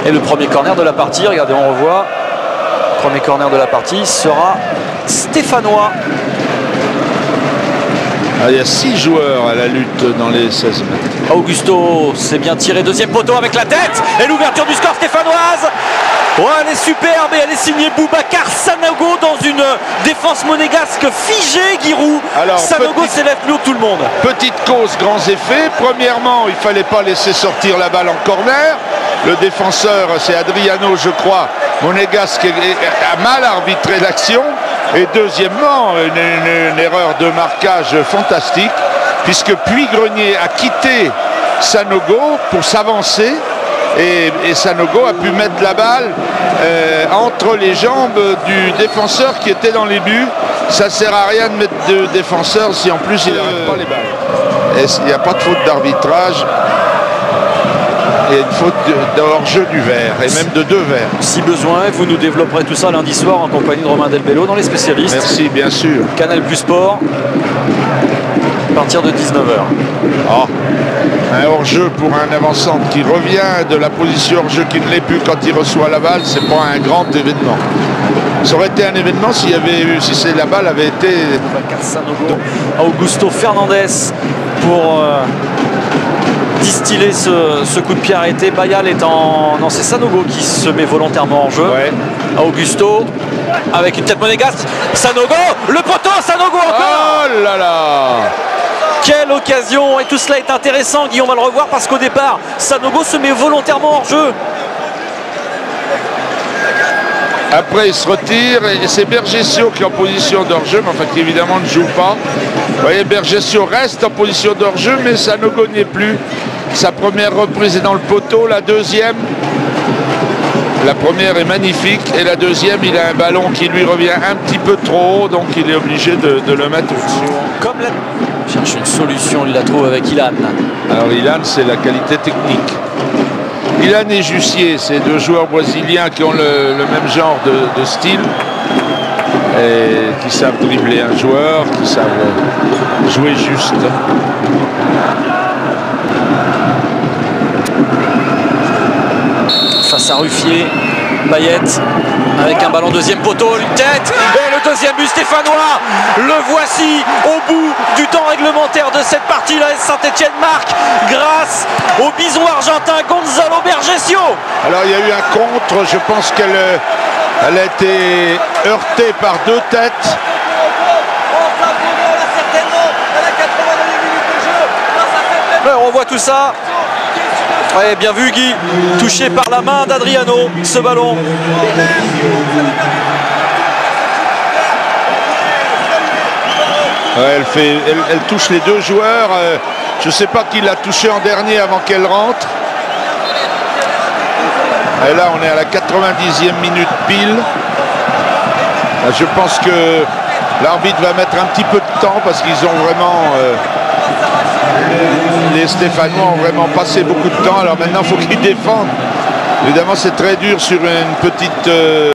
Et le premier corner de la partie, regardez, on revoit. Le premier corner de la partie sera stéphanois. Ah, il y a 6 joueurs à la lutte dans les 16 mètres. Augusto, c'est bien tiré. Deuxième poteau avec la tête. Et l'ouverture du score stéphanoise. Ouais, elle est superbe et elle est signée Boubacar Sanogo dans une défense monégasque figée, Giroud. Alors, Sanogo s'élève plus haut que tout le monde. Petite cause, grands effets. Premièrement, il ne fallait pas laisser sortir la balle en corner. Le défenseur, c'est Adriano, je crois, monégasque, a mal arbitré l'action. Et deuxièmement, une erreur de marquage fantastique, puisque Puy-Grenier a quitté Sanogo pour s'avancer. Et Sanogo a pu mettre la balle entre les jambes du défenseur qui était dans les buts. Ça ne sert à rien de mettre deux défenseurs si en plus il n'arrête pas les balles. Et il n'y a pas de faute d'arbitrage. Il y a une faute de hors-jeu du vert, et même de 2 verts. Si besoin, vous nous développerez tout ça lundi soir en compagnie de Romain Delbello dans les spécialistes. Merci, bien sûr. Canal Plus Sport, à partir de 19h. Oh, un hors-jeu pour un avançant qui revient de la position hors-jeu qui ne l'est plus quand il reçoit la balle, c'est pas un grand événement. Ça aurait été un événement s'il y avait eu, si la balle avait été... Sanogo, Augusto Fernandez pour distiller ce coup de pied arrêté. Bayal est en... Non, c'est Sanogo qui se met volontairement en jeu. Ouais. Augusto avec une tête monégasque. Sanogo, le poteau, Sanogo encore. Oh là là! Quelle occasion! Et tout cela est intéressant, Guillaume, on va le revoir parce qu'au départ, Sanogo se met volontairement hors jeu. Après, il se retire et c'est Bergesio qui est en position d'hors-jeu, mais enfin qui évidemment ne joue pas. Vous voyez, Bergesio reste en position d'hors-jeu, mais Sanogo n'y est plus. Sa première reprise est dans le poteau, la deuxième. La première est magnifique et la deuxième, il a un ballon qui lui revient un petit peu trop haut, donc il est obligé de le mettre au-dessus. Comme la... Cherche une solution, il la trouve avec Ilan. Alors Ilan, c'est la qualité technique. Ilan et Jussier, c'est 2 joueurs brésiliens qui ont le même genre de style et qui savent dribbler un joueur, qui savent jouer juste. Face à Ruffier, Payet avec un ballon deuxième poteau, une tête et le deuxième but stéphanois. Le voici au bout du temps réglementaire de cette partie. La Saint-Etienne marque grâce au bison argentin Gonzalo Bergesio. Alors il y a eu un contre, je pense qu'elle a été heurtée par 2 têtes. On voit tout ça. Ouais, bien vu Guy, touché par la main d'Adriano, ce ballon. Ouais, elle touche les 2 joueurs. Je ne sais pas qui l'a touché en dernier avant qu'elle rentre. Et là, on est à la 90e minute pile. Je pense que l'arbitre va mettre un petit peu de temps parce qu'ils ont vraiment... les Stéphanois ont vraiment passé beaucoup de temps. Alors maintenant, il faut qu'ils défendent. Évidemment, c'est très dur sur une petite...